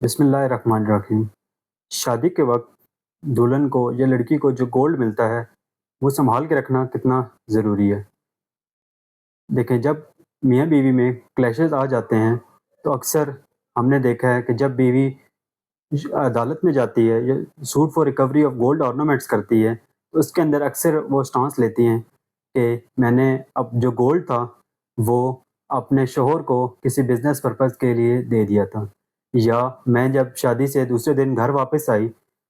بسم اللہ الرحمن الرحیم۔ شادی کے وقت دلہن کو یا لڑکی کو جو گولڈ ملتا ہے وہ سنبھال کے رکھنا کتنا ضروری ہے۔ دیکھیں، جب میاں بیوی میں کلیشز آ جاتے ہیں تو اکثر ہم نے دیکھا ہے کہ جب بیوی عدالت میں جاتی ہے یا suit for recovery of gold ornaments کرتی ہے تو اس کے اندر اکثر وہ سٹانس لیتی ہیں کہ میں نے اب جو گولڈ تھا وہ اپنے شوہر کو کسی بزنس پرپز کے لیے دے دیا تھا، یا میں جب شادی سے دوسرے دن گھر واپس آئی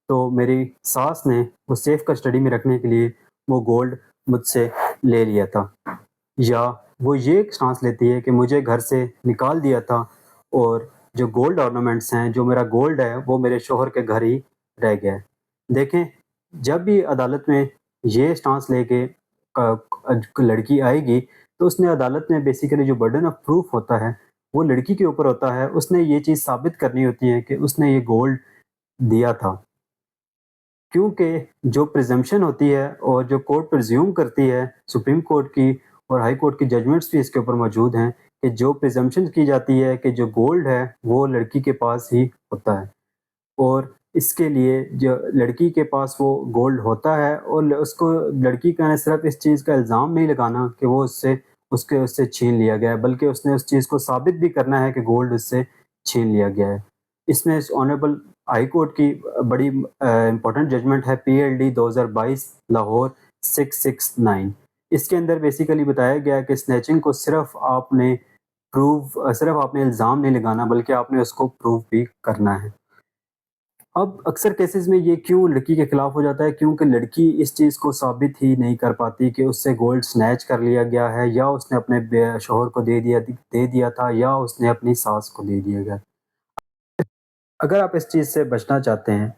تو میری ساس نے وہ سیف کسٹڈی میں رکھنے کے لیے وہ گولڈ مجھ سے لے لیا تھا، یا وہ یہ سانس لیتی ہے کہ مجھے گھر سے نکال دیا تھا اور جو گولڈ آرنامنٹس ہیں، جو میرا گولڈ ہے وہ میرے شوہر کے گھر ہی رہ گیا ہے۔ دیکھیں، جب بھی عدالت میں یہ سٹانس لے کے لڑکی آئے گی تو اس نے عدالت میں بیسیکلی جو برڈن آف پروف ہوتا ہے وہ لڑکی کے اوپر ہوتا ہے۔ اس نے یہ چیز ثابت کرنی ہوتی ہے کہ اس نے یہ گولڈ دیا تھا، کیونکہ جو پریزمپشن ہوتی ہے اور جو کورٹ پرزیوم کرتی ہے، سپریم کورٹ کی اور ہائی کورٹ کی ججمنٹس بھی اس کے اوپر موجود ہیں کہ جو پریزمپشن کی جاتی ہے کہ جو گولڈ ہے وہ لڑکی کے پاس ہی ہوتا ہے، اور اس کے لیے جو لڑکی کے پاس وہ گولڈ ہوتا ہے اور اس کو لڑکی کا صرف اس چیز کا الزام نہیں لگانا کہ وہ اس سے چھین لیا گیا ہے، بلکہ اس نے اس چیز کو ثابت بھی کرنا ہے کہ گولڈ اس سے چھین لیا گیا ہے۔ اس میں آنریبل ہائی کورٹ کی بڑی امپورٹنٹ ججمنٹ ہے PLD 2022 لاہور 669۔ اس کے اندر بیسیکلی بتایا گیا کہ سنیچنگ کو صرف آپ نے الزام نہیں لگانا بلکہ آپ نے اس کو پروف بھی کرنا ہے۔ اب اکثر کیسز میں یہ کیوں لڑکی کے خلاف ہو جاتا ہے؟ کیونکہ لڑکی اس چیز کو ثابت ہی نہیں کر پاتی کہ اس سے گولڈ سنیچ کر لیا گیا ہے، یا اس نے اپنے شوہر کو دے دیا تھا، یا اس نے اپنی ساس کو دے دیا گیا۔ اگر آپ اس چیز سے بچنا چاہتے ہیں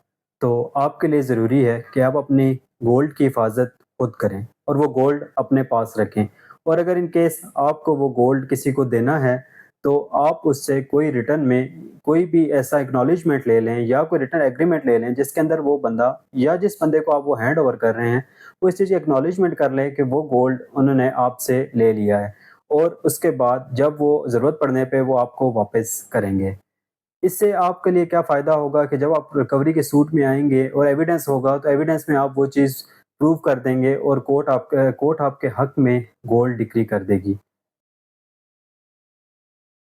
تو آپ کے لیے ضروری ہے کہ آپ اپنی گولڈ کی حفاظت خود کریں اور وہ گولڈ اپنے پاس رکھیں، اور اگر ان کیس آپ کو وہ گولڈ کسی کو دینا ہے تو آپ اس سے کوئی ریٹرن میں کوئی بھی ایسا اکنالجمنٹ لے لیں یا کوئی ریٹرن ایگریمنٹ لے لیں جس کے اندر وہ بندہ یا جس بندے کو آپ وہ ہینڈ اوور کر رہے ہیں وہ اس چیز کی اکنالجمنٹ کر لیں کہ وہ گولڈ انہوں نے آپ سے لے لیا ہے، اور اس کے بعد جب وہ ضرورت پڑنے پہ وہ آپ کو واپس کریں گے۔ اس سے آپ کے لیے کیا فائدہ ہوگا کہ جب آپ ریکوری کے سوٹ میں آئیں گے اور ایویڈنس ہوگا تو ایویڈنس میں آپ وہ چیز پروو کر دیں گے اور کورٹ آپ کے حق میں گولڈ ڈکری کر دے گی۔